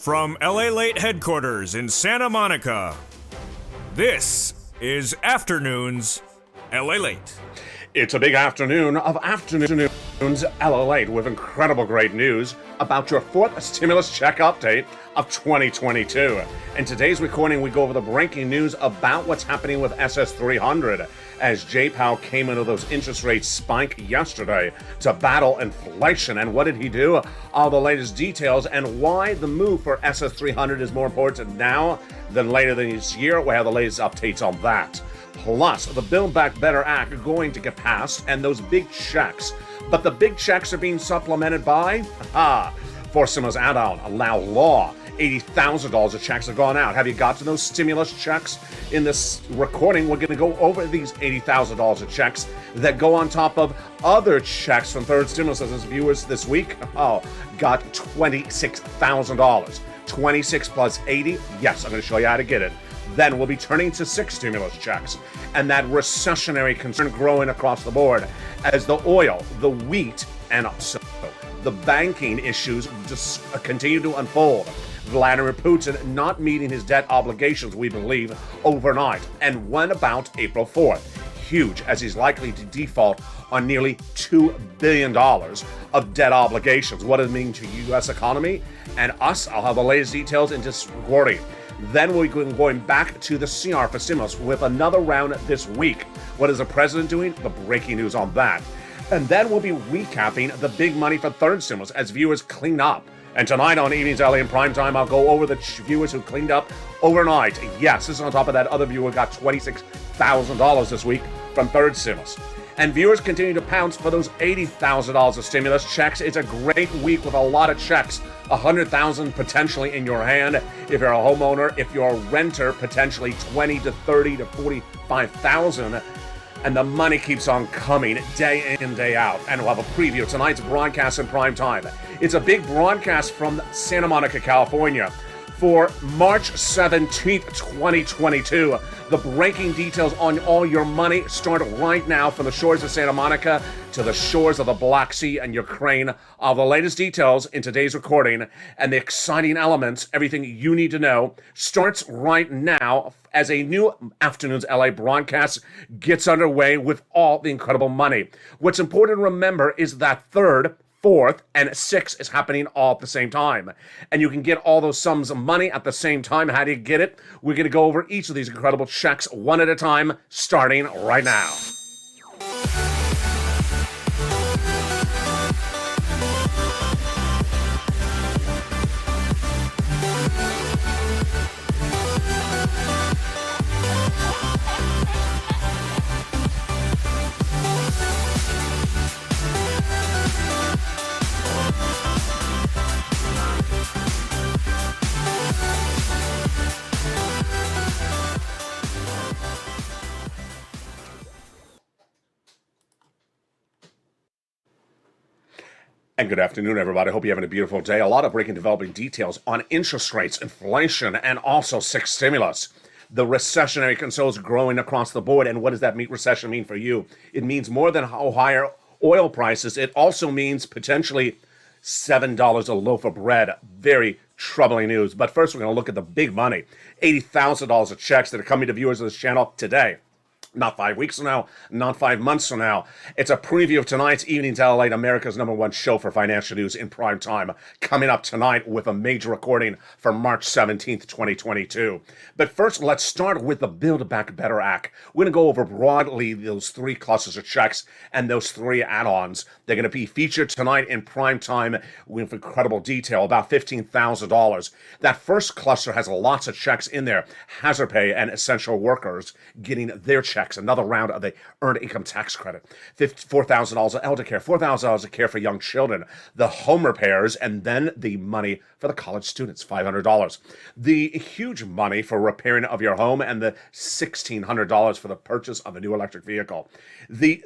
From LALATE headquarters in Santa Monica, this is Afternoons LALATE. It's a big afternoon of Afternoons LALATE with incredible great news about your fourth stimulus check update of 2022. In today's recording, we go over the breaking news about what's happening with SS300 as Jay Powell came into those interest rates spike yesterday to battle inflation. And what did he do? All the latest details and why the move for SS300 is more important now than later this year. We have the latest updates on that. Plus, the Build Back Better Act going to get passed and those big checks. But the big checks are being supplemented by, for stimulus add-on, allow law. $80,000 of checks have gone out. Have you got to those stimulus checks? In this recording, we're going to go over these $80,000 of checks that go on top of other checks from third stimulus. As viewers this week, got $26,000. 26 plus 80, yes, I'm going to show you how to get it. Then we'll be turning to 6 stimulus checks, and that recessionary concern growing across the board as the oil, the wheat, and also the banking issues just continue to unfold. Vladimir Putin not meeting his debt obligations, we believe, overnight. And when about April 4th? Huge, as he's likely to default on nearly $2 billion of debt obligations. What does it mean to the U.S. economy and us? I'll have the latest details in this recording. Then we're going back to the CR for stimulus with another round this week. What is the president doing? The breaking news on that. And then we'll be recapping the big money for third stimulus as viewers clean up. And tonight on Evenings LA in Primetime, I'll go over the viewers who cleaned up overnight. Yes, this is on top of that other viewer got $26,000 this week from third stimulus. And viewers continue to pounce for those $80,000 of stimulus checks. It's a great week with a lot of checks. $100,000 potentially in your hand if you're a homeowner. If you're a renter, potentially $20,000 to $30,000 to $45,000. And the money keeps on coming day in, day out. And we'll have a preview of tonight's broadcast in prime time. It's a big broadcast from Santa Monica, California for March 17th, 2022. The breaking details on all your money start right now from the shores of Santa Monica to the shores of the Black Sea and Ukraine. All the latest details in today's recording and the exciting elements, everything you need to know, starts right now as a new Afternoons LA broadcast gets underway with all the incredible money. What's important to remember is that third, fourth, and 6 is happening all at the same time. And you can get all those sums of money at the same time. How do you get it? We're going to go over each of these incredible checks one at a time, starting right now. And good afternoon, everybody. Hope you're having a beautiful day. A lot of breaking developing details on interest rates, inflation, and also 6 stimulus. The recessionary concerns growing across the board. And what does that recession mean for you? It means more than higher oil prices. It also means potentially $7 a loaf of bread. Very troubling news. But first, we're going to look at the big money. $80,000 of checks that are coming to viewers of this channel today. Not 5 weeks from now, not 5 months from now. It's a preview of tonight's Evenings LA, America's #1 show for financial news in prime time. Coming up tonight with a major recording for March 17th, 2022. But first, let's start with the Build Back Better Act. We're going to go over broadly those 3 clusters of checks and those 3 add-ons. They're going to be featured tonight in prime time with incredible detail, about $15,000. That first cluster has lots of checks in there. Hazard pay and essential workers getting their checks. Another round of the earned income tax credit. $4,000 of elder care, $4,000 of care for young children, the home repairs, and then the money for the college students, $500. The huge money for repairing of your home and the $1,600 for the purchase of a new electric vehicle. The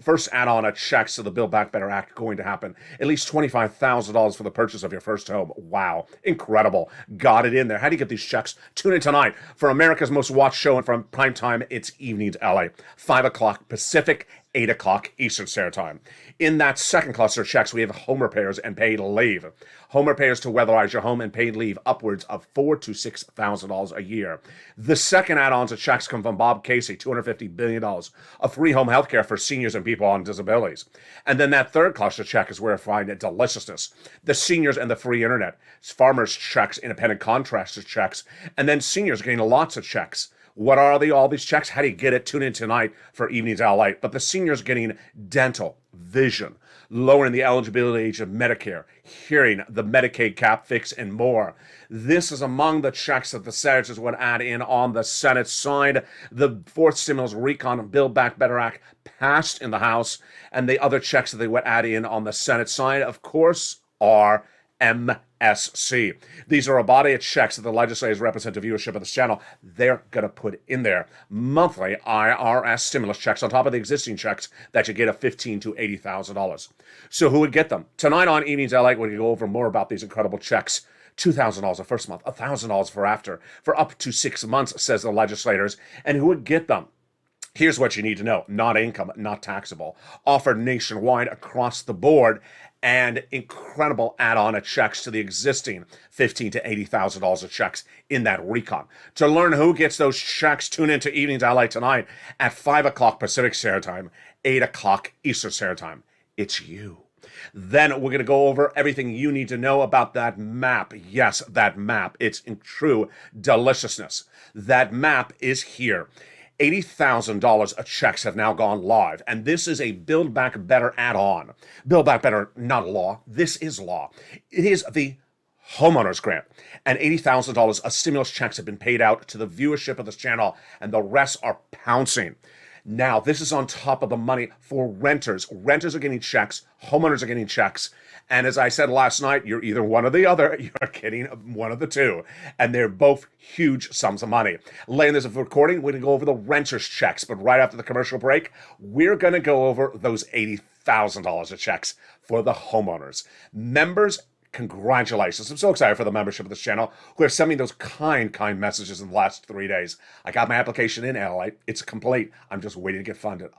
first add-on of checks to the Build Back Better Act going to happen. At least $25,000 for the purchase of your first home. Wow, incredible. Got it in there. How do you get these checks? Tune in tonight for America's most watched show and from primetime, it's Evening evenings LA, 5 o'clock Pacific, 8 o'clock Eastern Standard Time. In that second cluster of checks, we have home repairs and paid leave. Home repairs to weatherize your home and paid leave upwards of $4,000 to $6,000 a year. The second add-ons of checks come from Bob Casey, $250 billion of free home health care for seniors and people on disabilities. And then that third cluster check is where I find deliciousness. The seniors and the free internet, farmers checks, independent contractors checks, and then seniors getting lots of checks. What are all these checks? How do you get it? Tune in tonight for Evenings LA. But the seniors getting dental, vision, lowering the eligibility age of Medicare, hearing, the Medicaid cap fix, and more. This is among the checks that the senators would add in on the Senate side. The fourth stimulus recon Build Back Better Act passed in the House, and the other checks that they would add in on the Senate side, of course, are MSC. These are a body of checks that the legislators represent the viewership of this channel. They're going to put in there monthly IRS stimulus checks on top of the existing checks that you get of $15,000 to $80,000. So who would get them? Tonight on Evenings LA, we're going to go over more about these incredible checks. $2,000 the first month, $1,000 for after, for up to 6 months, says the legislators. And who would get them? Here's what you need to know. Not income, not taxable. Offered nationwide across the board, and incredible add-on of checks to the existing $15,000 to $80,000 of checks in that recon. To learn who gets those checks, tune into Evenings LA tonight at 5 o'clock Pacific Standard Time, 8 o'clock Eastern Standard Time. It's you. Then we're going to go over everything you need to know about that map. Yes, that map. It's in true deliciousness. That map is here. $80,000 of checks have now gone live, and this is a Build Back Better add-on. Build Back Better, not law. This is law. It is the homeowners grant, and $80,000 of stimulus checks have been paid out to the viewership of this channel, and the rest are pouncing. Now, this is on top of the money for renters. Renters are getting checks. Homeowners are getting checks. And as I said last night, you're either one or the other. You're getting one of the two. And they're both huge sums of money. Laying this recording, we're going to go over the renters' checks. But right after the commercial break, we're going to go over those $80,000 of checks for the homeowners. Members, congratulations. I'm so excited for the membership of this channel who are sending those kind messages in the last 3 days. I got my application in LA. It's complete. I'm just waiting to get funded.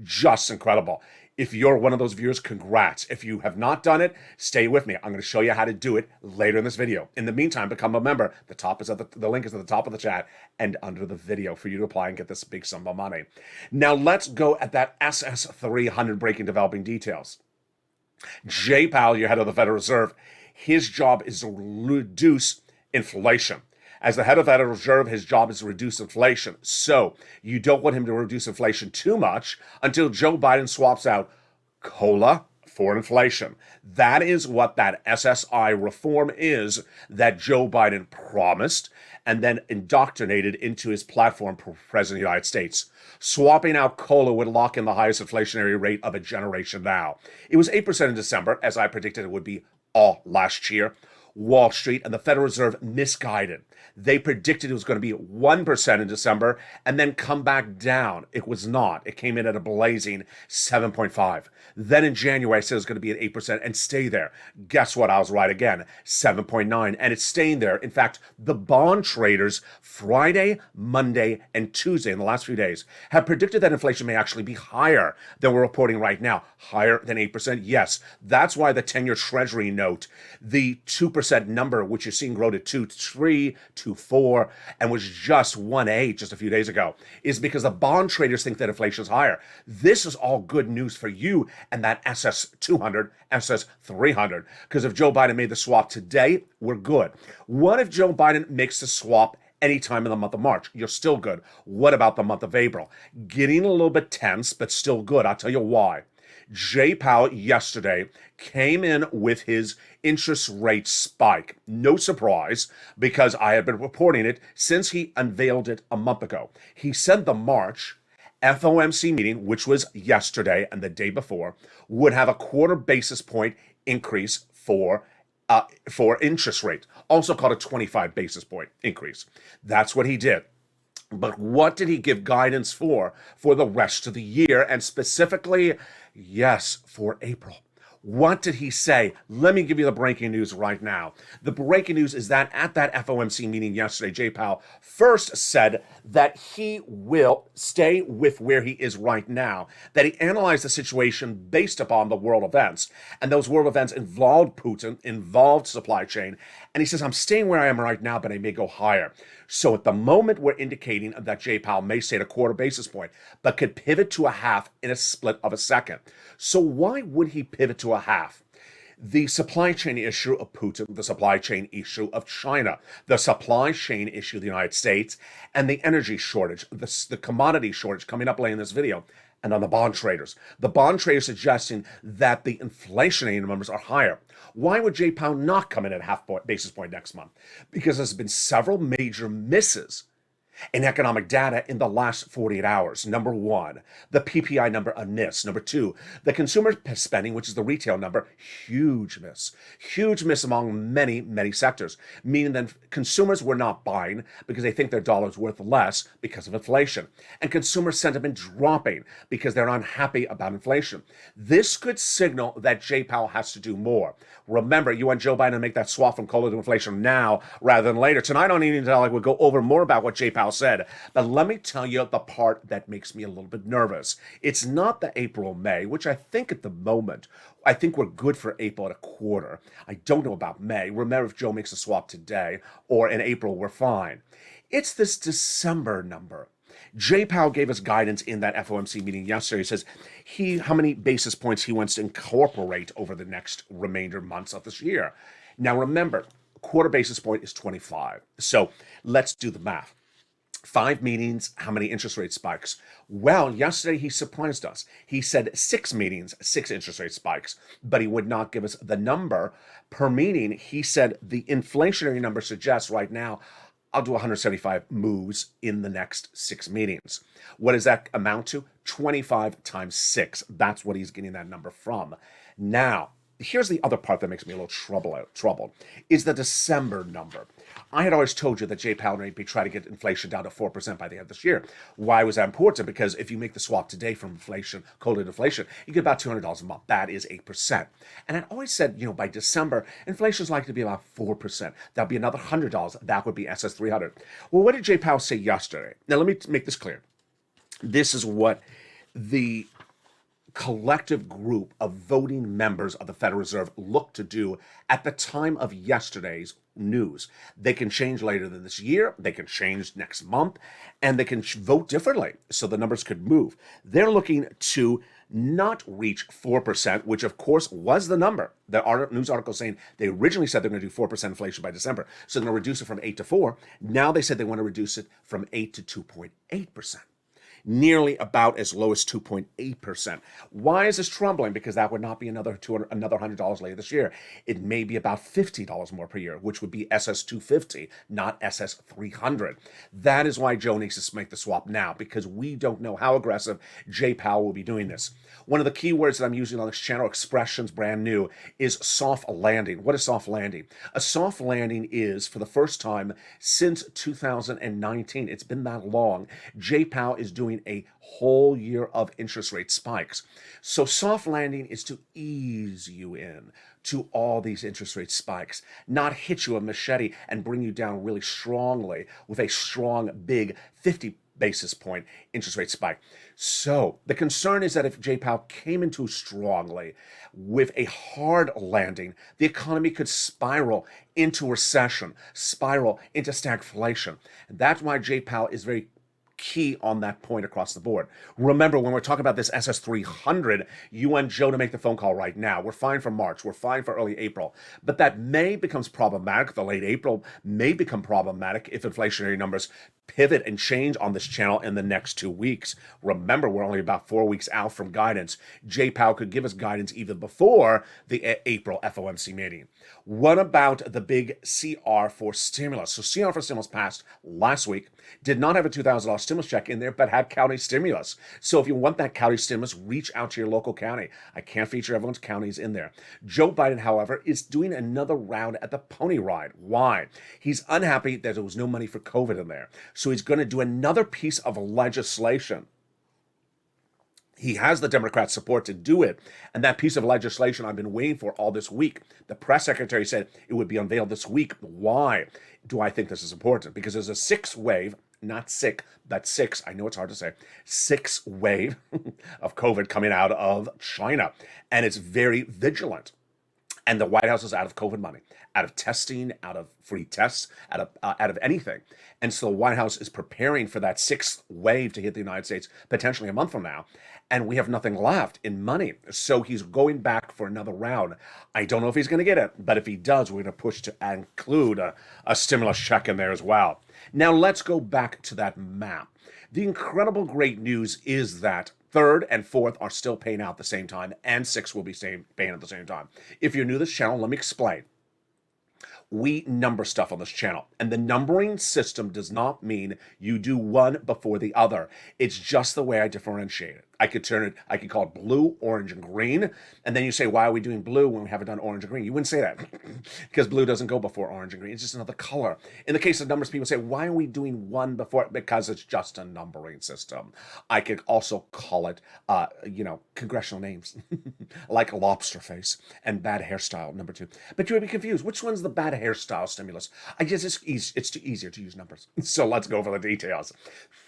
Just incredible. If you're one of those viewers, congrats. If you have not done it, stay with me. I'm going to show you how to do it later in this video. In the meantime, become a member. The link is at the top of the chat and under the video for you to apply and get this big sum of money. Now let's go at that SS300 breaking developing details. Jay Powell, your head of the Federal Reserve, his job is to reduce inflation. As the head of the Federal Reserve, his job is to reduce inflation. So you don't want him to reduce inflation too much until Joe Biden swaps out COLA for inflation. That is what that SSI reform is that Joe Biden promised and then indoctrinated into his platform for President of the United States. Swapping out COLA would lock in the highest inflationary rate of a generation now. It was 8% in December, as I predicted it would be all last year. Wall Street and the Federal Reserve misguided. They predicted it was going to be 1% in December and then come back down. It was not. It came in at a blazing 7.5. Then in January, I said it was going to be at 8% and stay there. Guess what? I was right again. 7.9. And it's staying there. In fact, the bond traders Friday, Monday, and Tuesday in the last few days have predicted that inflation may actually be higher than we're reporting right now. Higher than 8%? Yes. That's why the 10-year Treasury note, the 2% number, which you're seeing grow to 2.3, 2.4, and was just 1.8 just a few days ago, is because the bond traders think that inflation is higher. This is all good news for you and that SS200, SS300, because if Joe Biden made the swap today, we're good. What if Joe Biden makes the swap anytime in the month of March? You're still good. What about the month of April? Getting a little bit tense, but still good. I'll tell you why. Jay Powell yesterday came in with his interest rate spike. No surprise, because I have been reporting it since he unveiled it a month ago. He said the March FOMC meeting, which was yesterday and the day before, would have a 0.25 basis point increase for interest rate, also called a 25 basis point increase. That's what he did. But what did he give guidance for the rest of the year, and specifically, yes, for April? What did he say? Let me give you the breaking news right now. The breaking news is that at that FOMC meeting yesterday, Jay Powell first said that he will stay with where he is right now, that he analyzed the situation based upon the world events. And those world events involved Putin, involved supply chain. And he says, I'm staying where I am right now, but I may go higher. So at the moment, we're indicating that Jay Powell may stay at a quarter basis point, but could pivot to a half in a split of a second. So why would he pivot to a half? The supply chain issue of Putin, the supply chain issue of China, the supply chain issue of the United States, and the energy shortage, the commodity shortage coming up later in this video, and on the bond traders. The bond traders suggesting that the inflationary numbers are higher. Why would Jay Powell not come in at half basis point next month? Because there's been several major misses in economic data in the last 48 hours. Number one, the PPI number, a miss. Number two, the consumer spending, which is the retail number, huge miss. Huge miss among many, many sectors, meaning that consumers were not buying because they think their dollar is worth less because of inflation. And consumer sentiment dropping because they're unhappy about inflation. This could signal that Jay Powell has to do more. Remember, you want Joe Biden to make that swap from cola to inflation now rather than later. Tonight on Eating Tell, we'll go over more about what Jay Powell said, but let me tell you the part that makes me a little bit nervous. It's not the April, May, which I think at the moment, I think we're good for April at a quarter. I don't know about May. Remember, if Joe makes a swap today or in April, we're fine. It's this December number. Jay Powell gave us guidance in that FOMC meeting yesterday. He says how many basis points he wants to incorporate over the next remainder months of this year. Now remember, quarter basis point is 25. So let's do the math. 5 meetings, how many interest rate spikes? Well, yesterday he surprised us. He said 6 meetings, 6 interest rate spikes, but he would not give us the number per meeting. He said the inflationary number suggests right now, I'll do 175 moves in the next 6 meetings. What does that amount to? 25 times 6. That's what he's getting that number from. Now, here's the other part that makes me a little troubled, is the December number. I had always told you that Jay Powell may be trying to get inflation down to 4% by the end of this year. Why was that important? Because if you make the swap today from inflation, cola to inflation, you get about $200 a month. That is 8%. And I always said, by December, inflation is likely to be about 4%. That'll be another $100. That would be SS 300. Well, what did Jay Powell say yesterday? Now, let me make this clear. This is what the collective group of voting members of the Federal Reserve look to do at the time of yesterday's news. They can change later than this year, they can change next month, and they can vote differently, so the numbers could move. They're looking to not reach 4%, which of course was the number. The news article saying they originally said they're going to do 4% inflation by December, so they're going to reduce it from 8 to 4. Now they said they want to reduce it from 8 to 2.8%. Nearly about as low as 2.8%. Why is this troubling? Because that would not be another $100 later this year. It may be about $50 more per year, which would be SS 250, not SS 300. That is why Joe needs to make the swap now, because we don't know how aggressive Jay Powell will be doing this. One of the key words that I'm using on this channel, expressions brand new, is soft landing. What is soft landing? A soft landing is, for the first time since 2019, it's been that long, Jay Powell is doing a whole year of interest rate spikes. So soft landing is to ease you in to all these interest rate spikes, not hit you a machete and bring you down really strongly with a strong, big 50 basis point interest rate spike. So the concern is that if Jay Powell came in too strongly with a hard landing, the economy could spiral into recession, spiral into stagflation. That's why Jay Powell is very key on that point across the board. Remember, when we're talking about this SS 300, you want Joe to make the phone call right now. We're fine for March. We're fine for early April. But that May becomes problematic. The late April may become problematic if inflationary numbers pivot and change on this channel in the next 2 weeks. Remember, we're only about 4 weeks out from guidance. Jay Powell could give us guidance even before the April FOMC meeting. What about the big CR for stimulus? So CR for stimulus passed last week, did not have a $2,000 stimulus check in there, but had county stimulus. So if you want that county stimulus, reach out to your local county. I can't feature everyone's counties in there. Joe Biden, however, is doing another round at the pony ride. Why? He's unhappy that there was no money for COVID in there. So he's going to do another piece of legislation He has the Democrat support to do it. And that piece of legislation I've been waiting for all this week. The press secretary said it would be unveiled this week. Why do I think this is important? Because there's a sixth wave, not sick, but six, I know it's hard to say, sixth wave of COVID coming out of China. And it's very vigilant. And the White House is out of COVID money, out of testing, out of free tests, out of anything. And so the White House is preparing for that sixth wave to hit the United States potentially a month from now. And we have nothing left in money. So he's going back for another round. I don't know if he's going to get it, but if he does, we're going to push to include a stimulus check in there as well. Now let's go back to that map. The incredible great news is that third and fourth are still paying out at the same time, and sixth will be paying at the same time. If you're new to this channel, let me explain. We number stuff on this channel, and the numbering system does not mean you do one before the other. It's just the way I differentiate it. I could call it blue, orange, and green, and then you say, why are we doing blue when we haven't done orange and green? You wouldn't say that, because blue doesn't go before orange and green. It's just another color. In the case of numbers, people say, why are we doing one before? Because it's just a numbering system. I could also call it, congressional names, like lobster face and bad hairstyle, number 2. But you would be confused. Which one's the bad hairstyle stimulus? It's too easier to use numbers. So let's go over the details.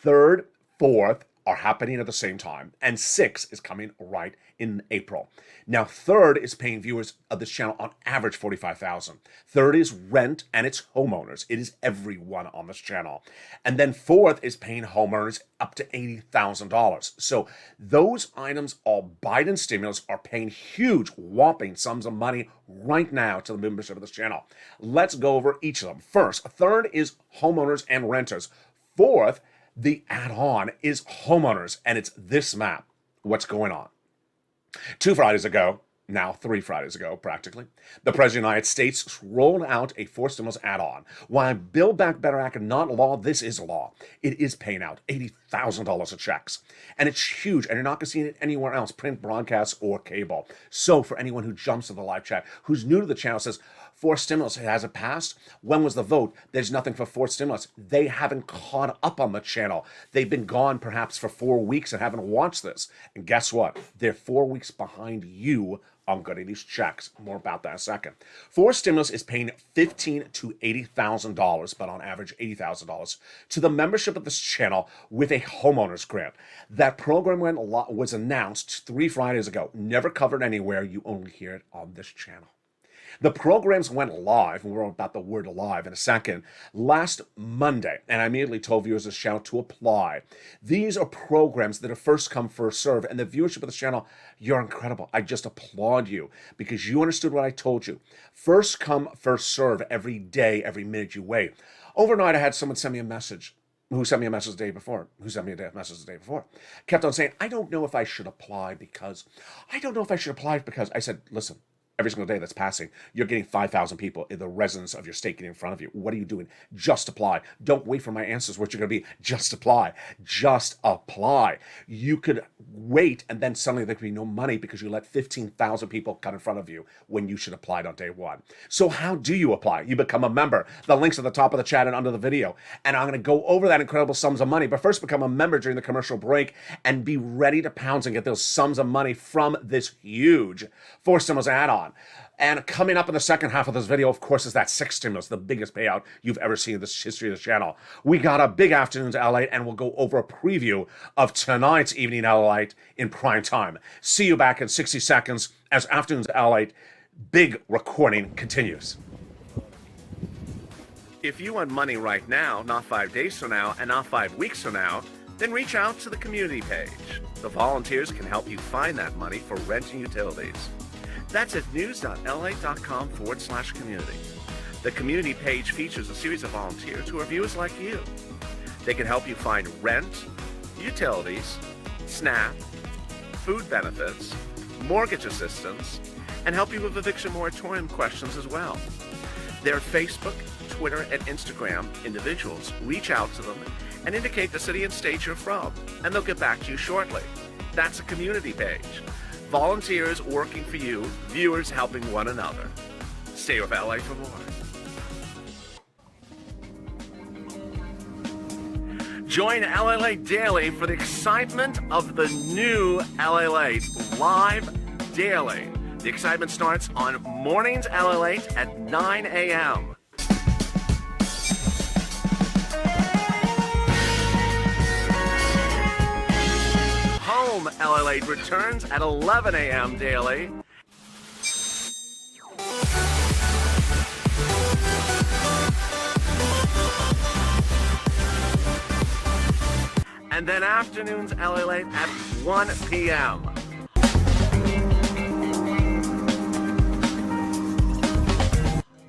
Third, fourth are happening at the same time, and 6 is coming right in April. Now, third is paying viewers of this channel on average $45,000. Third is rent, and it's homeowners. It is everyone on this channel. And then fourth is paying homeowners up to $80,000. So those items, all Biden stimulus, are paying huge, whopping sums of money right now to the membership of this channel. Let's go over each of them. First, third is homeowners and renters. Fourth, the add-on is homeowners, and it's this map. What's going on? 2 Fridays ago, now 3 Fridays ago, practically, the President of the United States rolled out a forced stimulus add-on. While Build Back Better Act is not law, this is law. It is paying out $80,000 of checks. And it's huge, and you're not going to see it anywhere else, print, broadcast, or cable. So for anyone who jumps to the live chat, who's new to the channel, says, forced stimulus, has it passed? When was the vote? There's nothing for forced stimulus. They haven't caught up on the channel. They've been gone perhaps for 4 weeks and haven't watched this. And guess what? They're 4 weeks behind you on getting these checks. More about that in a second. Forced stimulus is paying $15,000 to $80,000, but on average $80,000, to the membership of this channel with a homeowner's grant. That program was announced 3 Fridays ago. Never covered anywhere. You only hear it on this channel. The programs went live, and we're about the word live in a second, last Monday, and I immediately told viewers of this channel to apply. These are programs that are first come, first serve, and the viewership of this channel, you're incredible. I just applaud you because you understood what I told you. First come, first serve every day, every minute you wait. Overnight, I had someone send me a message. Who sent me a message the day before? Kept on saying, I don't know if I should apply because I said, listen, every single day that's passing, you're getting 5,000 people in the residence of your state getting in front of you. What are you doing? Just apply. Don't wait for my answers. What you're going to be, just apply. Just apply. You could wait, and then suddenly there could be no money because you let 15,000 people cut in front of you when you should apply on day 1. So how do you apply? You become a member. The link's at the top of the chat and under the video. And I'm going to go over that incredible sums of money. But first, become a member during the commercial break and be ready to pounce and get those sums of money from this huge forced stimulus add-on. And coming up in the second half of this video, of course, is that 6th stimulus, the biggest payout you've ever seen in the history of the channel. We got a big Afternoons LALATE, and we'll go over a preview of tonight's Evening LALATE in prime time. See you back in 60 seconds as Afternoons LALATE big recording continues. If you want money right now, not 5 days from now, and not 5 weeks from now, then reach out to the community page. The volunteers can help you find that money for rent and utilities. That's at news.la.com/community. The community page features a series of volunteers who are viewers like you. They can help you find rent, utilities, SNAP, food benefits, mortgage assistance, and help you with eviction moratorium questions as well. Their Facebook, Twitter, and Instagram individuals reach out to them and indicate the city and state you're from, and they'll get back to you shortly. That's a community page. Volunteers working for you, viewers helping one another. Stay with LA for more. Join LALATE daily for the excitement of the new LALATE live daily. The excitement starts on mornings LALATE at 9 a.m. Home LALATE returns at 11 a.m. daily. And then afternoons LALATE at 1 p.m.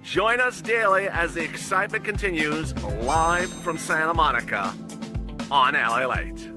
Join us daily as the excitement continues live from Santa Monica on LALATE.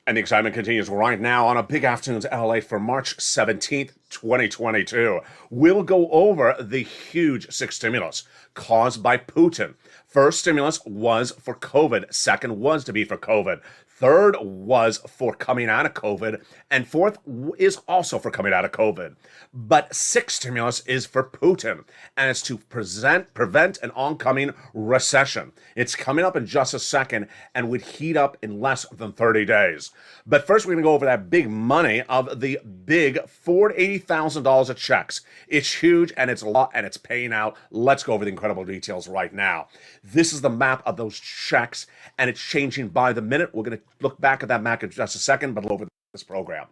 And the excitement continues right now on a big afternoon's LALATE for March 17th, 2022. We'll go over the huge six stimulus caused by Putin. First stimulus was for COVID. Second was to be for COVID. Third was for coming out of COVID. And fourth is also for coming out of COVID. But sixth stimulus is for Putin. And it's to prevent an oncoming recession. It's coming up in just a second and would heat up in less than 30 days. But first, we're going to go over that big money of the big $480,000 of checks. It's huge and it's a lot and it's paying out. Let's go over the incredible details right now. This is the map of those checks and it's changing by the minute. We're going to look back at that map in just a second, but over this program.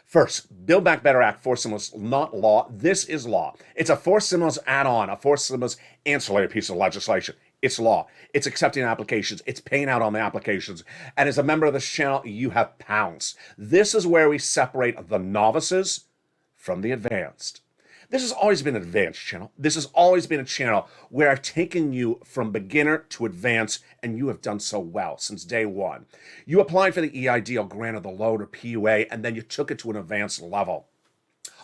First, Build Back Better Act, forced stimulus, not law. This is law. It's a forced stimulus add-on, a forced stimulus ancillary piece of legislation. It's law. It's accepting applications. It's paying out on the applications. And as a member of this channel, you have pounds. This is where we separate the novices from the advanced. This has always been an advanced channel. This has always been a channel where I've taken you from beginner to advanced, and you have done so well since day one. You applied for the EID or granted the loan or PUA, and then you took it to an advanced level.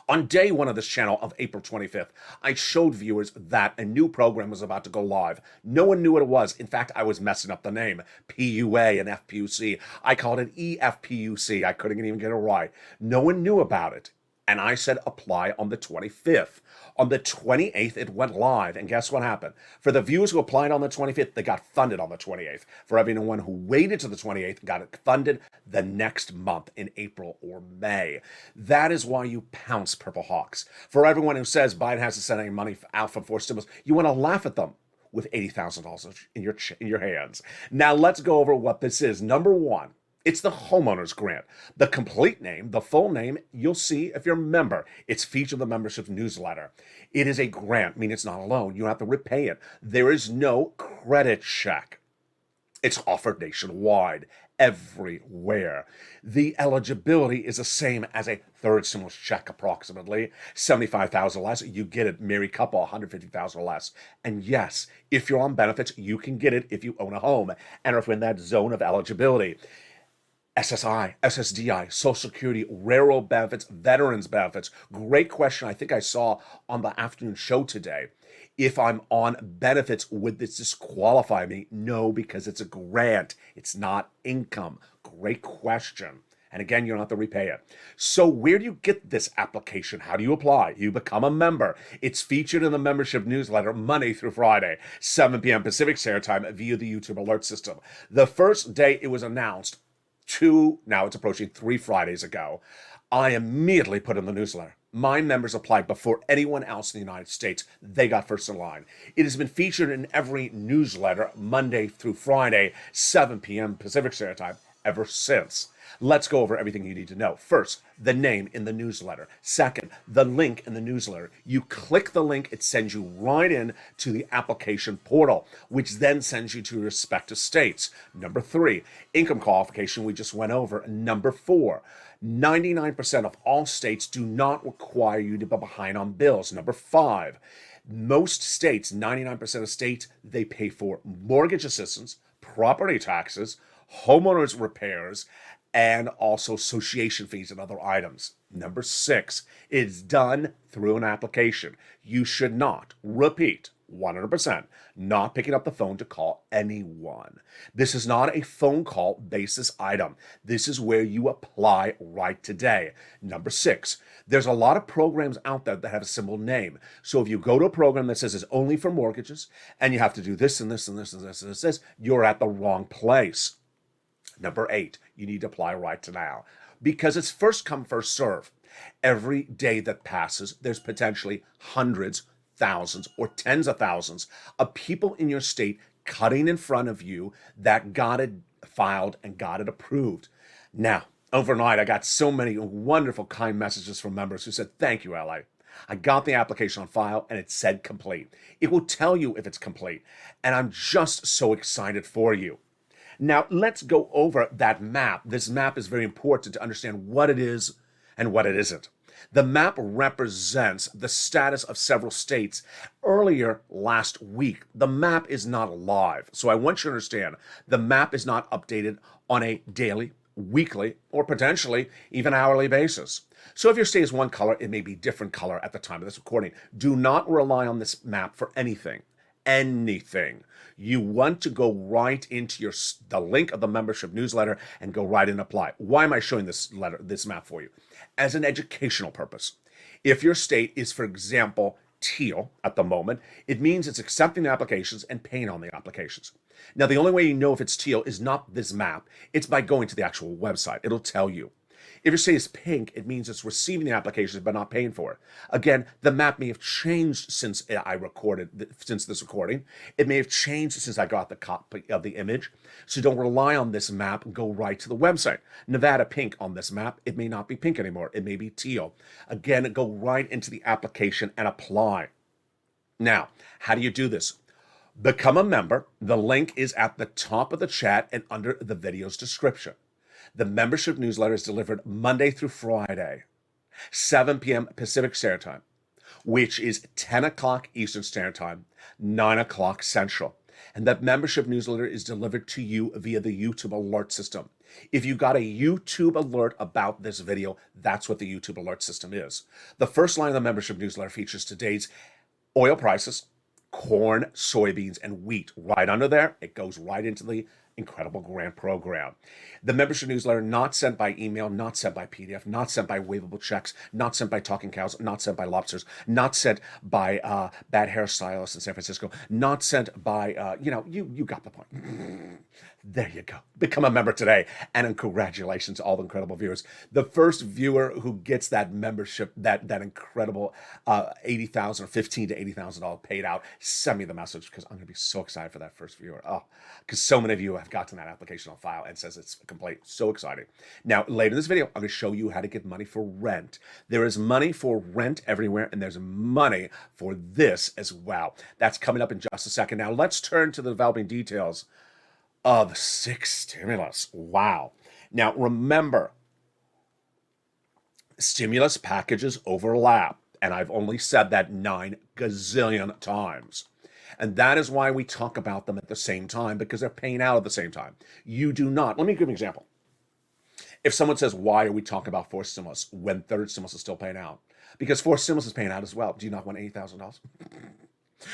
On day one of this channel of April 25th, I showed viewers that a new program was about to go live. No one knew what it was. In fact, I was messing up the name. PUA and FPUC. I called it EFPUC. I couldn't even get it right. No one knew about it. And I said apply on the 25th. On the 28th, it went live. And guess what happened? For the viewers who applied on the 25th, they got funded on the 28th. For everyone who waited to the 28th, got it funded the next month in April or May. That is why you pounce, Purple Hawks. For everyone who says Biden hasn't sent any money out for forced stimulus, you want to laugh at them with $80,000 in your hands. Now let's go over what this is. Number one. It's the homeowner's grant. The complete name, the full name, you'll see if you're a member. It's featured in the membership newsletter. It is a grant, meaning it's not a loan. You don't have to repay it. There is no credit check. It's offered nationwide, everywhere. The eligibility is the same as a third stimulus check, approximately. $75,000 less, you get it. Married couple, $150,000 less. And yes, if you're on benefits, you can get it if you own a home and are in that zone of eligibility. SSI, SSDI, Social Security, railroad benefits, veterans benefits. Great question. I think I saw on the afternoon show today. If I'm on benefits, would this disqualify me? No, because it's a grant. It's not income. Great question. And again, you don't have to repay it. So where do you get this application? How do you apply? You become a member. It's featured in the membership newsletter Monday through Friday, 7 p.m. Pacific Standard Time via the YouTube alert system. The first day it was announced, now it's approaching 3 Fridays ago, I immediately put in the newsletter. My members applied before anyone else in the United States. They got first in line. It has been featured in every newsletter Monday through Friday, 7 p.m. Pacific Standard Time ever since. Let's go over everything you need to know. First, the name in the newsletter. Second, the link in the newsletter. You click the link, it sends you right in to the application portal, which then sends you to your respective states. Number 3, income qualification we just went over. Number 4, 99% of all states do not require you to be behind on bills. Number 5, most states, 99% of states, they pay for mortgage assistance, property taxes, homeowners repairs, and also association fees and other items. Number 6, it's done through an application. You should not, repeat, 100%. Not picking up the phone to call anyone. This is not a phone call basis item. This is where you apply right today. Number 6, there's a lot of programs out there that have a simple name. So if you go to a program that says it's only for mortgages and you have to do this and this and this and this and this, you're at the wrong place. Number 8, you need to apply right to now because it's first come, first serve. Every day that passes, there's potentially hundreds, thousands, or tens of thousands of people in your state cutting in front of you that got it filed and got it approved. Now, overnight, I got so many wonderful, kind messages from members who said, "Thank you, LA. I got the application on file and it said complete." It will tell you if it's complete, and I'm just so excited for you. Now, let's go over that map. This map is very important to understand what it is and what it isn't. The map represents the status of several states earlier last week. The map is not live, so I want you to understand the map is not updated on a daily, weekly, or potentially even hourly basis. So if your state is one color, it may be different color at the time of this recording. Do not rely on this map for anything. You want to go right into the link of the membership newsletter and go right and apply. Why am I showing this map for you? As an educational purpose. If your state is, for example, teal at the moment, it means it's accepting the applications and paying on the applications. Now, the only way you know if it's teal is not this map. It's by going to the actual website. It'll tell you. If your state is pink, it means it's receiving the applications but not paying for it. Again, the map may have changed since this recording. It may have changed since I got the copy of the image. So don't rely on this map. Go right to the website. Nevada pink on this map. It may not be pink anymore. It may be teal. Again, go right into the application and apply. Now, how do you do this? Become a member. The link is at the top of the chat and under the video's description. The membership newsletter is delivered Monday through Friday, 7 p.m. Pacific Standard Time, which is 10 o'clock Eastern Standard Time, 9 o'clock Central. And that membership newsletter is delivered to you via the YouTube alert system. If you got a YouTube alert about this video, that's what the YouTube alert system is. The first line of the membership newsletter features today's oil prices, corn, soybeans, and wheat. Right under there, it goes right into the incredible grant program. The membership newsletter not sent by email, not sent by PDF, not sent by waivable checks, not sent by talking cows, not sent by lobsters, not sent by bad hairstylists in San Francisco, not sent by you got the point. There you go. Become a member today, and congratulations to all the incredible viewers. The first viewer who gets that membership, that incredible $80,000 or $15,000 to $80,000 paid out, send me the message because I'm going to be so excited for that first viewer. Oh, because so many of you have gotten that application on file and says it's complete. So exciting. Now, later in this video, I'm going to show you how to get money for rent. There is money for rent everywhere, and there's money for this as well. That's coming up in just a second. Now, let's turn to the developing details of 6 stimulus. Wow. Now, remember, stimulus packages overlap, and I've only said that 9 gazillion times. And that is why we talk about them at the same time, because they're paying out at the same time. You do not. Let me give you an example. If someone says, why are we talking about fourth stimulus when third stimulus is still paying out? Because fourth stimulus is paying out as well. Do you not want $80,000?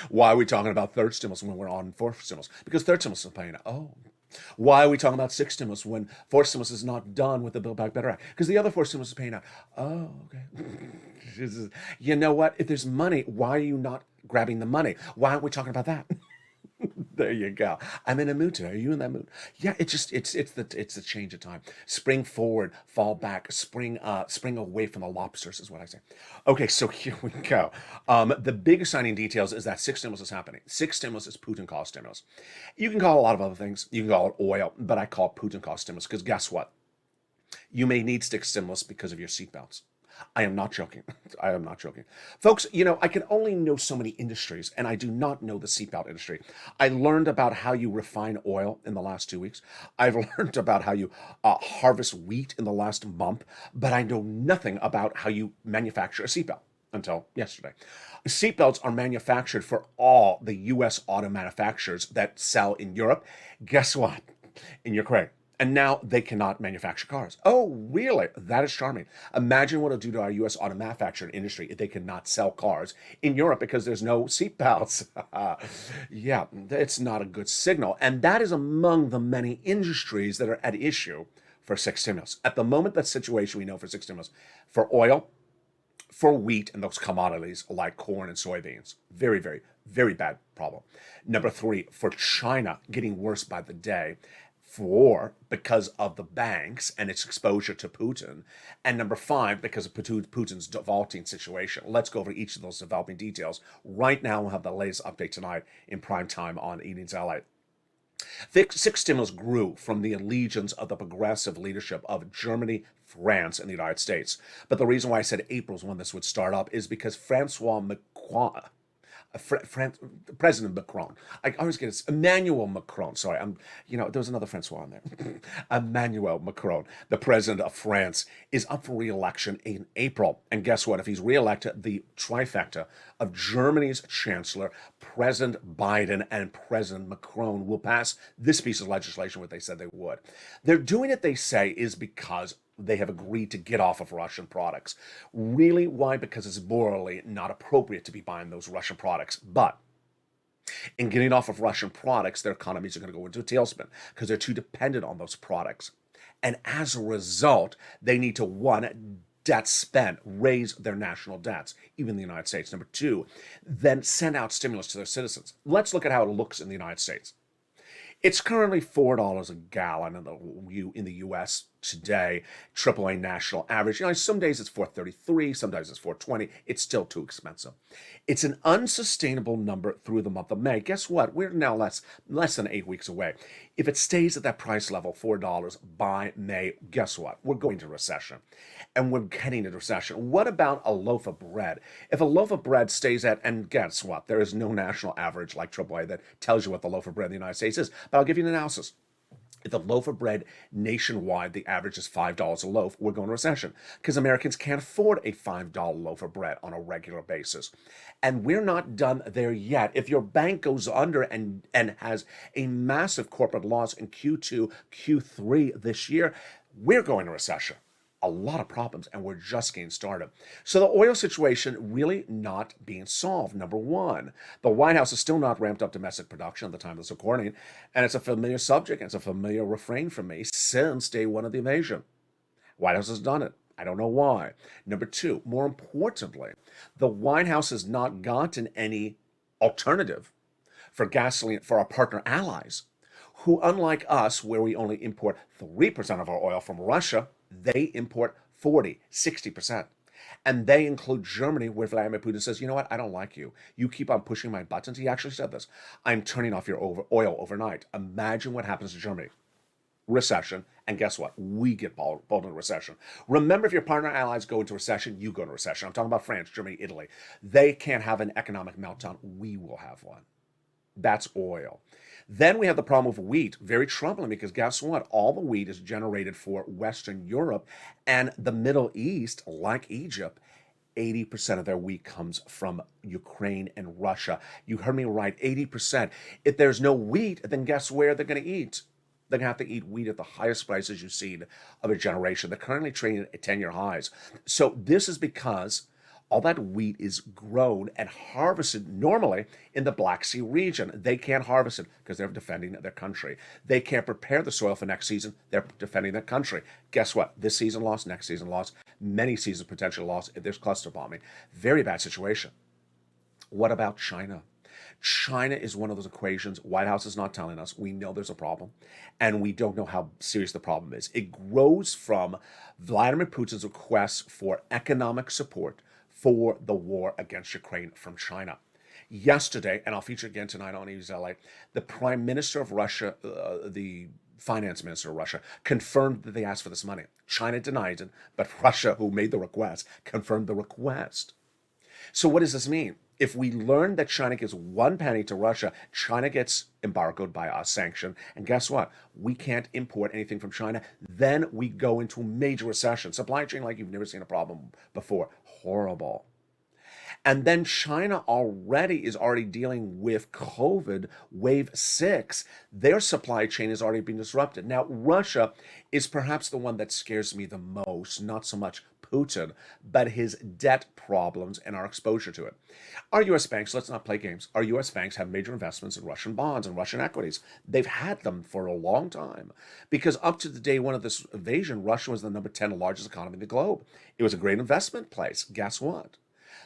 Why are we talking about third stimulus when we're on fourth stimulus? Because third stimulus is paying out. Oh. Why are we talking about sixth stimulus when fourth stimulus is not done with the Build Back Better Act? Because the other fourth stimulus is paying out. Oh, okay. You know what? If there's money, why are you not grabbing the money? Why aren't we talking about that? There you go. I'm in a mood today. Are you in that mood? Yeah, it's the change of time. Spring forward, fall back, spring away from the lobsters is what I say. Okay, so here we go. The big exciting details is that sixth stimulus is happening. Sixth stimulus is Putin cost stimulus. You can call it a lot of other things. You can call it oil, but I call it Putin cost stimulus because guess what? You may need sixth stimulus because of your seatbelts. I am not joking. I am not joking. Folks, I can only know so many industries, and I do not know the seatbelt industry. I learned about how you refine oil in the last 2 weeks. I've learned about how you harvest wheat in the last month, but I know nothing about how you manufacture a seatbelt until yesterday. Seatbelts are manufactured for all the U.S. auto manufacturers that sell in Europe. Guess what? In Ukraine. And now they cannot manufacture cars. Oh, really? That is charming. Imagine what it'll do to our U.S. auto manufacturing industry if they cannot sell cars in Europe because there's no seatbelts. Yeah, it's not a good signal. And that is among the many industries that are at issue for six stimulus. At the moment, that situation we know for six stimulus, for oil, for wheat and those commodities like corn and soybeans. Very, very, very bad problem. Number three, for China, getting worse by the day. Four, because of the banks and its exposure to Putin. And number five, because of Putin's defaulting situation. Let's go over each of those developing details. Right now, we'll have the latest update tonight in prime time on Evenings LA. Six stimulus grew from the allegiance of the progressive leadership of Germany, France, and the United States. But the reason why I said April's when this would start up is because Francois Macron, President Macron. I always get it. Emmanuel Macron. Sorry, there was another Francois in there. Emmanuel Macron, the president of France, is up for re-election in April. And guess what? If he's re-elected, the trifecta of Germany's chancellor, President Biden, and President Macron will pass this piece of legislation, what they said they would. They're doing it, they say, is because they have agreed to get off of Russian products. Really, why? Because it's morally not appropriate to be buying those Russian products. But in getting off of Russian products, their economies are going to go into a tailspin because they're too dependent on those products. And as a result, they need to, one, debt spend, raise their national debts, even the United States. Number two, then send out stimulus to their citizens. Let's look at how it looks in the United States. It's currently $4 a gallon in the U.S. today, AAA national average. Some days it's $4.33, sometimes it's $4.20. It's still too expensive. It's an unsustainable number through the month of May. Guess what? We're now less than 8 weeks away. If it stays at that price level, $4 by May, guess what? We're going to recession. And we're heading into recession. What about a loaf of bread? If a loaf of bread stays at, and guess what? There is no national average like AAA that tells you what the loaf of bread in the United States is. But I'll give you an analysis. If the loaf of bread nationwide, the average is $5 a loaf, we're going to recession because Americans can't afford a $5 loaf of bread on a regular basis. And we're not done there yet. If your bank goes under and has a massive corporate loss in Q2, Q3 this year, we're going to recession. A lot of problems, and we're just getting started. So the oil situation really not being solved. Number one, the White House has still not ramped up domestic production at the time of this recording, and it's a familiar subject, and it's a familiar refrain for me since day one of the invasion. White House has done it. I don't know why. Number two, more importantly, the White House has not gotten any alternative for gasoline for our partner allies, who, unlike us, where we only import 3% of our oil from Russia, they import 40, 60%. And they include Germany, where Vladimir Putin says, you know what, I don't like you. You keep on pushing my buttons. He actually said this. I'm turning off your oil overnight. Imagine what happens to Germany. Recession. And guess what? We get pulled into recession. Remember, if your partner allies go into recession, you go into recession. I'm talking about France, Germany, Italy. They can't have an economic meltdown. We will have one. That's oil. Then we have the problem with wheat. Very troubling because guess what? All the wheat is generated for Western Europe and the Middle East, like Egypt. 80% of their wheat comes from Ukraine and Russia. You heard me right, 80%. If there's no wheat, then guess where they're going to eat? They're going to have to eat wheat at the highest prices you've seen of a generation. They're currently trading at 10-year highs. So this is because all that wheat is grown and harvested normally in the Black Sea region. They can't harvest it because they're defending their country. They can't prepare the soil for next season. They're defending their country. Guess what? This season lost, next season lost, many seasons potentially lost if there's cluster bombing. Very bad situation. What about China? China is one of those equations White House is not telling us. We know there's a problem, and we don't know how serious the problem is. It grows from Vladimir Putin's request for economic support for the war against Ukraine from China. Yesterday, and I'll feature again tonight on News LA, the Prime Minister of Russia, the Finance Minister of Russia, confirmed that they asked for this money. China denied it, but Russia, who made the request, confirmed the request. So what does this mean? If we learn that China gives one penny to Russia, China gets embargoed by us, sanctioned, and guess what? We can't import anything from China. Then we go into a major recession. Supply chain like you've never seen a problem before. Horrible. And then China is already dealing with COVID wave 6. Their supply chain has already been disrupted. Now, Russia is perhaps the one that scares me the most, not so much Putin, but his debt problems and our exposure to it. Our US banks, let's not play games, our US banks have major investments in Russian bonds and Russian equities. They've had them for a long time because up to the day one of this invasion, Russia was the number 10 largest economy in the globe. It was a great investment place. Guess what?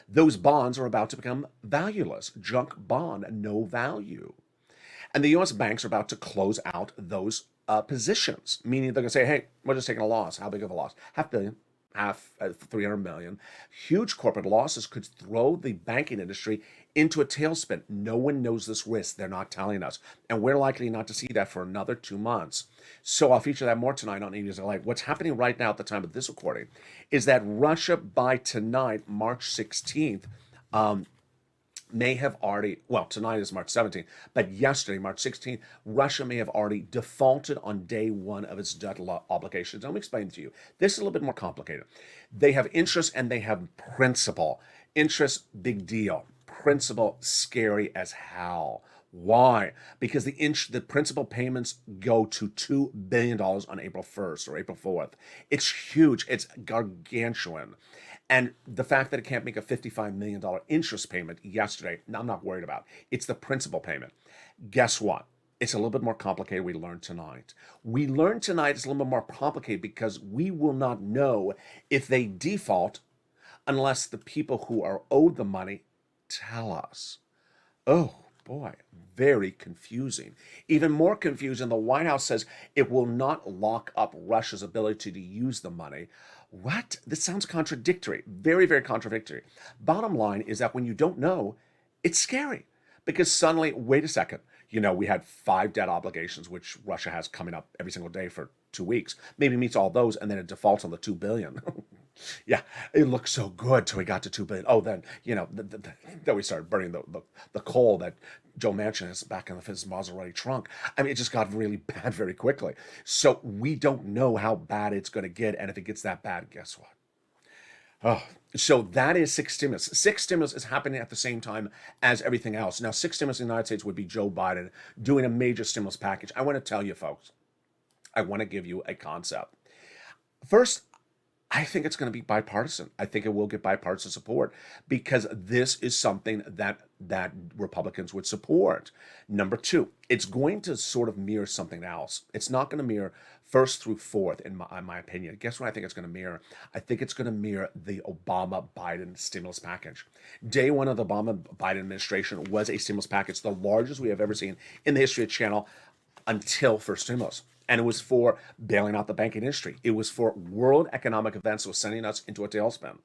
Those bonds are about to become valueless. Junk bond, no value. And the US banks are about to close out those positions, meaning they're going to say, hey, we're just taking a loss. How big of a loss? $500 million, 300 million. Huge corporate losses could throw the banking industry into a tailspin. No one knows this risk. They're not telling us. And we're likely not to see that for another 2 months. So I'll feature that more tonight on Evenings LA. What's happening right now at the time of this recording is that Russia by tonight, March 16th, may have already, well, tonight is March 17th, but yesterday, March 16th, Russia may have already defaulted on day one of its debt obligations. Let me explain to you. This is a little bit more complicated. They have interest and they have principal. Interest, big deal. Principal, scary as hell. Why? Because the principal payments go to $2 billion on April 1st or April 4th. It's huge. It's gargantuan. And the fact that it can't make a $55 million interest payment yesterday, I'm not worried about. It's the principal payment. Guess what? It's a little bit more complicated. We learned tonight. It's a little bit more complicated because we will not know if they default unless the people who are owed the money tell us. Oh, boy, very confusing. Even more confusing, the White House says it will not lock up Russia's ability to use the money. What? This sounds contradictory. Very, very contradictory. Bottom line is that when you don't know, it's scary because suddenly, wait a second, we had 5 debt obligations, which Russia has coming up every single day for 2 weeks. Maybe meets all those and then it defaults on the $2 billion. Yeah, it looked so good till we got to $2 billion. Oh, then, then we started burning the coal that Joe Manchin has back in his Maserati trunk. I mean, it just got really bad very quickly. So we don't know how bad it's going to get. And if it gets that bad, guess what? Oh, so that is 6 stimulus. 6 stimulus is happening at the same time as everything else. Now, 6 stimulus in the United States would be Joe Biden doing a major stimulus package. I want to tell you, folks, I want to give you a concept. First, I think it's going to be bipartisan. I think it will get bipartisan support because this is something that Republicans would support. Number 2, it's going to sort of mirror something else. It's not going to mirror 1st through 4th, in my opinion. Guess what I think it's going to mirror? I think it's going to mirror the Obama-Biden stimulus package. Day one of the Obama-Biden administration was a stimulus package, the largest we have ever seen in the history of the channel until first stimulus. And it was for bailing out the banking industry. It was for world economic events that was sending us into a tailspin.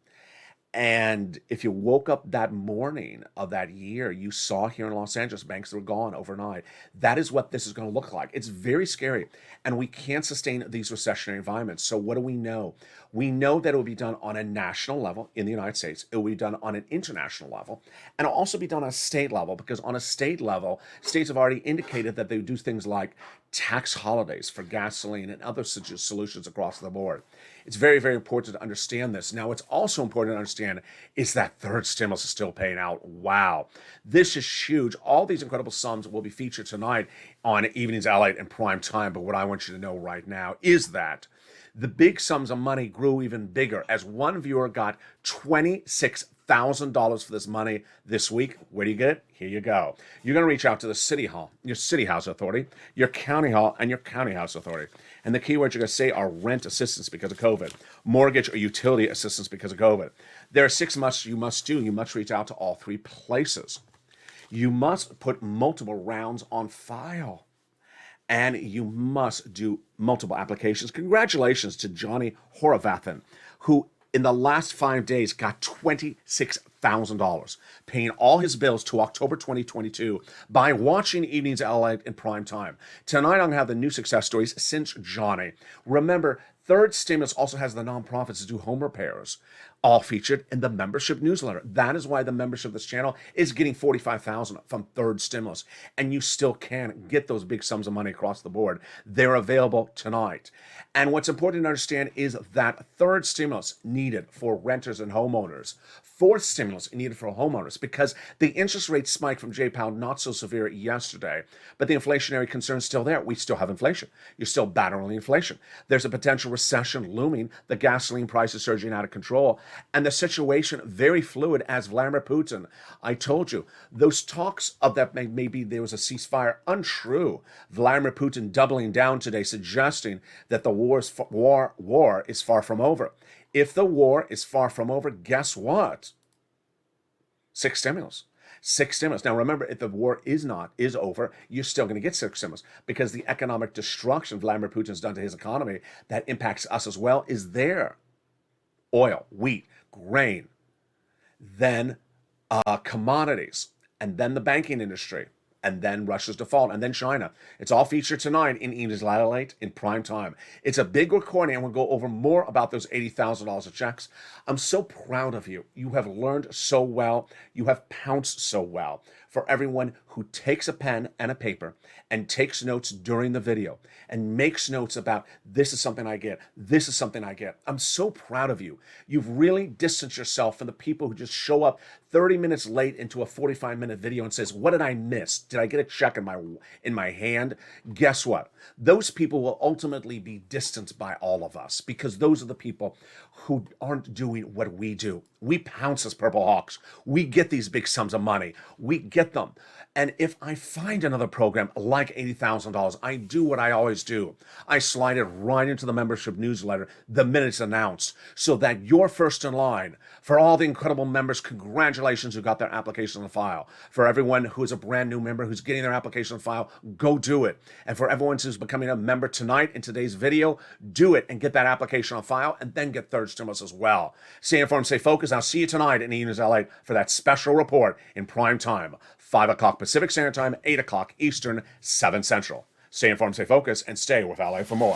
And if you woke up that morning of that year, you saw here in Los Angeles, banks that were gone overnight. That is what this is going to look like. It's very scary. And we can't sustain these recessionary environments. So what do we know? We know that it will be done on a national level in the United States. It will be done on an international level. And it'll also be done on a state level, because on a state level, states have already indicated that they would do things like tax holidays for gasoline and other solutions across the board. It's very, very important to understand this. Now, what's also important to understand is that third stimulus is still paying out. Wow. This is huge. All these incredible sums will be featured tonight on Evenings LA in prime time. But what I want you to know right now is that the big sums of money grew even bigger as one viewer got $26,000 for this money this week. Where do you get it? Here you go. You're going to reach out to the city hall, your city house authority, your county hall, and your county house authority. And the keywords you're going to say are rent assistance because of COVID, mortgage or utility assistance because of COVID. There are 6 musts you must do. You must reach out to all 3 places. You must put multiple rounds on file. And you must do multiple applications. Congratulations to Johnny Horavathan, who in the last 5 days got $26,000, paying all his bills to October 2022 by watching Evenings LA in prime time. Tonight, I'm going to have the new success stories since Johnny. Remember, third stimulus also has the nonprofits to do home repairs. all featured in the membership newsletter. That is why the membership of this channel is getting $45,000 from third stimulus, and you still can get those big sums of money across the board. They're available tonight. And what's important to understand is that third stimulus needed for renters and homeowners. Fourth stimulus needed for homeowners because the interest rate spike from J-Powell, not so severe yesterday, but the inflationary concern is still there. We still have inflation. You're still battling inflation. There's a potential recession looming. The gasoline price is surging out of control, and the situation very fluid as Vladimir Putin. I told you, those talks of that maybe there was a ceasefire, untrue. Vladimir Putin doubling down today, suggesting that the war is far from over. If the war is far from over, guess what? Six stimulus. Now remember, if the war is over, you're still going to get six stimulus because the economic destruction Vladimir Putin's done to his economy that impacts us as well is there. Oil, wheat, grain, then commodities, and then the banking industry, and then Russia's default, and then China. It's all featured tonight in Ian's LALATE in prime time. It's a big recording, and we'll go over more about those $80,000 of checks. I'm so proud of you. You have learned so well. You have pounced so well. For everyone who takes a pen and a paper and takes notes during the video and makes notes about this is something I get, this is something I get. I'm so proud of you. You've really distanced yourself from the people who just show up 30 minutes late into a 45-minute video and says, what did I miss? Did I get a check in my hand? Guess what? Those people will ultimately be distanced by all of us because those are the people who aren't doing what we do. We pounce as Purple Hawks. We get these big sums of money. We get them. And if I find another program like $80,000, I do what I always do. I slide it right into the membership newsletter the minute it's announced so that you're first in line. For all the incredible members, congratulations who got their application on file. For everyone who is a brand new member who's getting their application on file, go do it. And for everyone who's becoming a member tonight in today's video, do it and get that application on file and then get third stimulus as well. Stay informed, stay focused. I'll see you tonight in Ian's LA for that special report in prime time. 5 o'clock Pacific Standard Time, 8 o'clock Eastern, 7 Central. Stay informed, stay focused, and stay with LA for more.